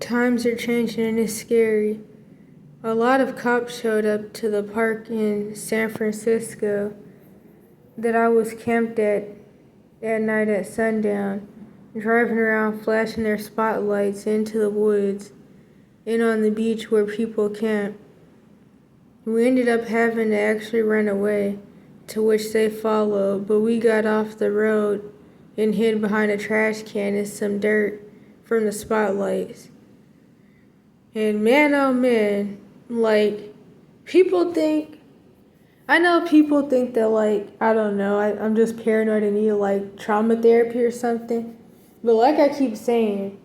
Times are changing and it's scary. A lot of cops showed up to the park in San Francisco that I was camped at night at sundown, driving around flashing their spotlights into the woods and on the beach where people camp. We ended up having to actually run away, to which they followed, but we got off the road and hid behind a trash can and some dirt from the spotlights. And man, oh man, like, I know people think that, like, I don't know, I'm just paranoid and need, like, trauma therapy or something. But like I keep saying,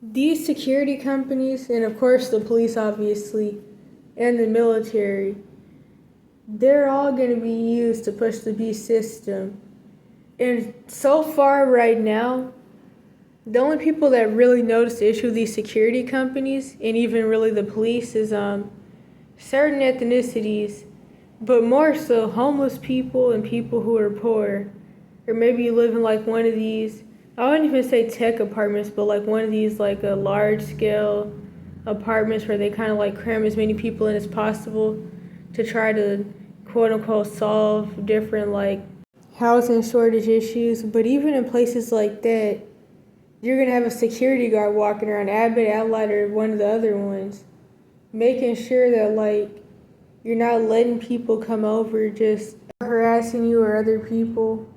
these security companies, and of course the police obviously, and the military, they're all going to be used to push the beast system. And so far right now, the only people that really notice the issue with these security companies, and even really the police, is certain ethnicities, but more so homeless people and people who are poor. Or maybe you live in like one of these, I wouldn't even say tech apartments, but like one of these like a large scale apartments where they kind of like cram as many people in as possible to try to quote unquote solve different like housing shortage issues. But even in places like that, you're going to have a security guard walking around, Abbott, Adelaide, or one of the other ones, making sure that like you're not letting people come over just harassing you or other people.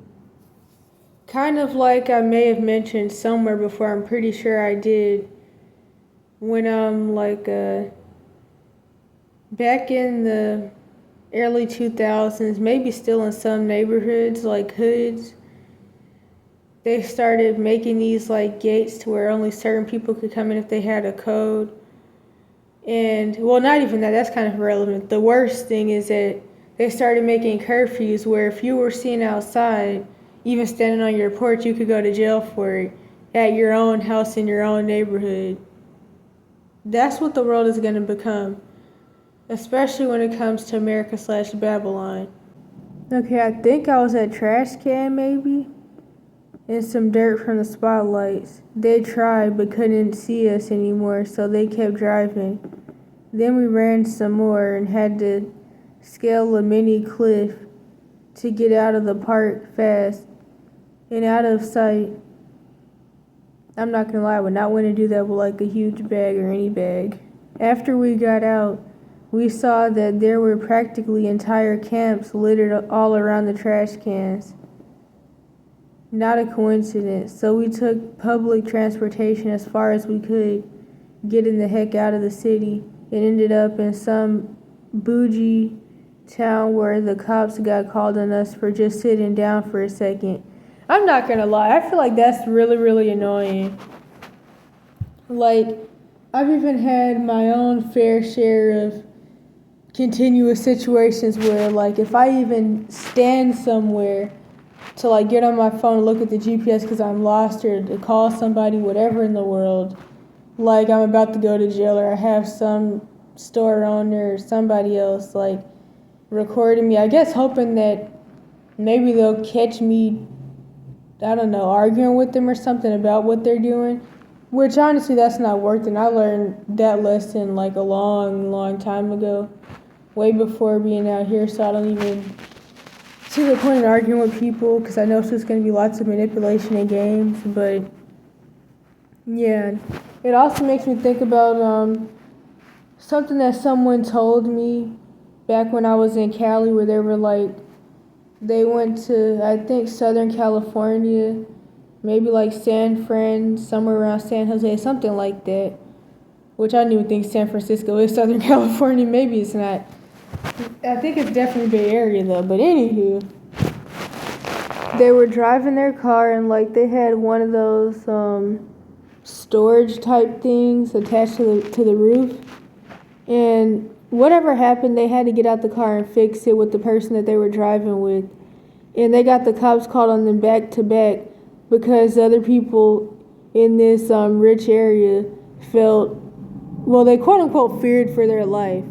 Kind of like I may have mentioned somewhere before, I'm pretty sure I did, when back in the early 2000s, maybe still in some neighborhoods like hoods, they started making these like gates to where only certain people could come in if they had a code. And well, not even that, that's kind of irrelevant. The worst thing is that they started making curfews where if you were seen outside, even standing on your porch, you could go to jail for it at your own house in your own neighborhood. That's what the world is going to become, especially when it comes to America/Babylon. Okay, I think I was at trash can maybe, and some dirt from the spotlights. They tried but couldn't see us anymore, so they kept driving. Then we ran some more and had to scale a mini cliff to get out of the park fast and out of sight. I'm not gonna lie, I would not want to do that with like a huge bag or any bag. After we got out, we saw that there were practically entire camps littered all around the trash cans. Not a coincidence. So we took public transportation as far as we could, getting the heck out of the city, and ended up in some bougie town where the cops got called on us for just sitting down for a second. I'm not gonna lie, I feel like that's really, really annoying. Like, I've even had my own fair share of continuous situations where, like, if I even stand somewhere to, like, get on my phone and look at the GPS because I'm lost or to call somebody, whatever in the world, like, I'm about to go to jail or I have some store owner or somebody else, like, recording me, I guess hoping that maybe they'll catch me, I don't know, arguing with them or something about what they're doing, which honestly that's not worth it. I learned that lesson like a long time ago, way before being out here, so I don't even see the point in arguing with people because I know it's just going to be lots of manipulation and games. But yeah, it also makes me think about something that someone told me back when I was in Cali, where they were like, they went to, I think, Southern California, maybe like San Fran, somewhere around San Jose, something like that, which I don't even think San Francisco is Southern California. Maybe it's not. I think it's definitely Bay Area though. But anywho, they were driving their car and like they had one of those storage type things attached to the roof, and whatever happened, they had to get out the car and fix it with the person that they were driving with. And they got the cops called on them back to back because other people in this rich area felt, well, they quote unquote feared for their life.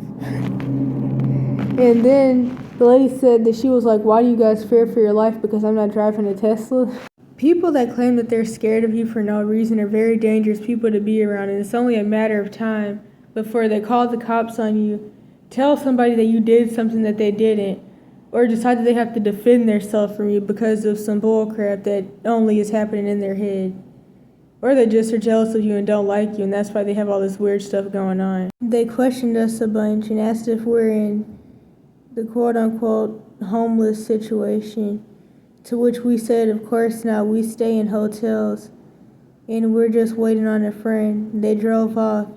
And then the lady said that she was like, why do you guys fear for your life? Because I'm not driving a Tesla. People that claim that they're scared of you for no reason are very dangerous people to be around, and it's only a matter of time before they call the cops on you, tell somebody that you did something that they didn't, or decide that they have to defend themselves from you because of some bullcrap that only is happening in their head. Or they just are jealous of you and don't like you, and that's why they have all this weird stuff going on. They questioned us a bunch and asked if we're in the quote-unquote homeless situation, to which we said, of course not, we stay in hotels, and we're just waiting on a friend. They drove off.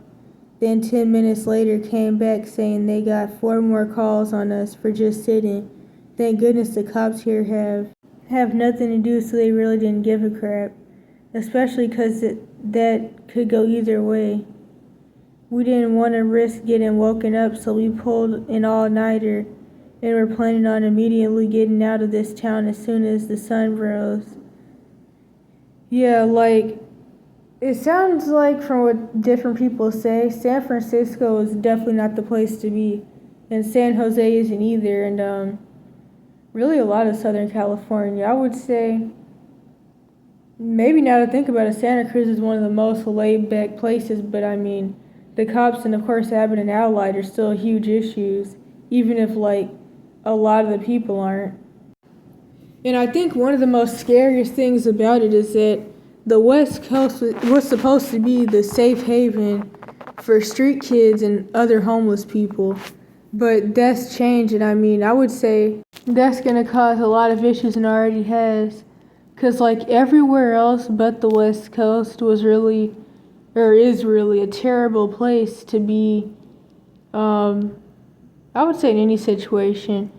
Then 10 minutes later came back saying they got 4 more calls on us for just sitting. Thank goodness the cops here have nothing to do, so they really didn't give a crap. Especially because that could go either way. We didn't want to risk getting woken up, so we pulled an all-nighter, and we're planning on immediately getting out of this town as soon as the sun rose. Yeah, it sounds like from what different people say, San Francisco is definitely not the place to be, and San Jose isn't either, and really a lot of Southern California. I would say, maybe now to think about it, Santa Cruz is one of the most laid-back places, but I mean, the cops and of course having an outlier are still huge issues, even if a lot of the people aren't. And I think one of the most scariest things about it is that the West Coast was supposed to be the safe haven for street kids and other homeless people, but that's changed, and I mean, I would say that's going to cause a lot of issues and already has, because everywhere else but the West Coast was really, or is really, a terrible place to be, I would say in any situation,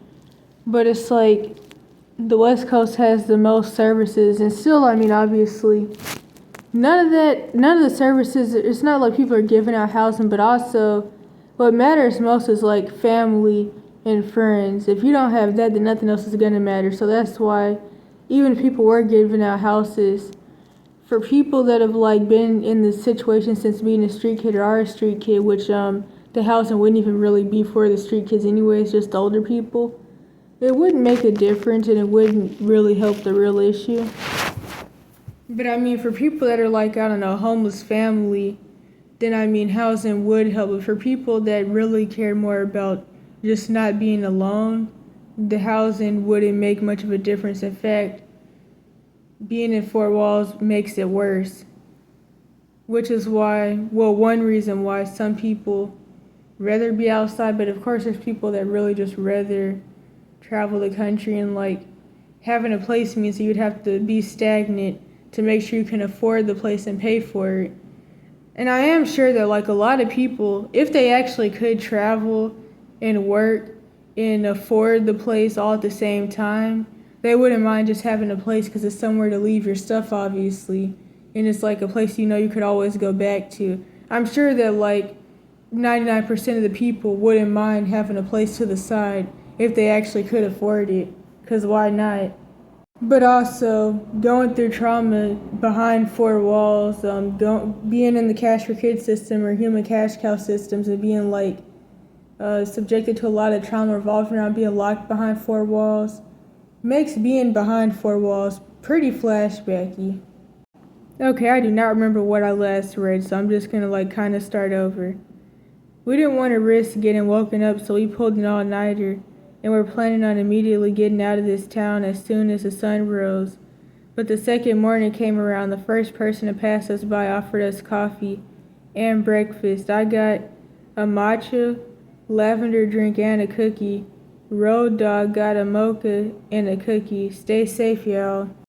but it's the West Coast has the most services, and still, I mean, obviously, none of the services, it's not like people are giving out housing, but also, what matters most is family and friends. If you don't have that, then nothing else is going to matter, so that's why, even if people were giving out houses, for people that have been in this situation since being a street kid or are a street kid, which the housing wouldn't even really be for the street kids anyways, just the older people, it wouldn't make a difference and it wouldn't really help the real issue. But I mean, for people that are I don't know, homeless family, then I mean, housing would help. But for people that really care more about just not being alone, the housing wouldn't make much of a difference. In fact, being in 4 walls makes it worse. Which is why, one reason why some people rather be outside, but of course there's people that really just rather travel the country, and having a place means that you'd have to be stagnant to make sure you can afford the place and pay for it. And I am sure that a lot of people, if they actually could travel and work and afford the place all at the same time, they wouldn't mind just having a place because it's somewhere to leave your stuff, obviously, and it's a place you could always go back to. I'm sure that 99% of the people wouldn't mind having a place to the side if they actually could afford it, because why not? But also, going through trauma behind 4 walls, being in the cash for kids system or human cash cow systems, and being subjected to a lot of trauma revolving around being locked behind 4 walls, makes being behind 4 walls pretty flashbacky. Okay, I do not remember what I last read, so I'm just gonna kind of start over. We didn't want to risk getting woken up, so we pulled an all-nighter, and we're planning on immediately getting out of this town as soon as the sun rose. But the second morning came around, the first person to pass us by offered us coffee and breakfast. I got a matcha, lavender drink, and a cookie. Road Dog got a mocha and a cookie. Stay safe, y'all.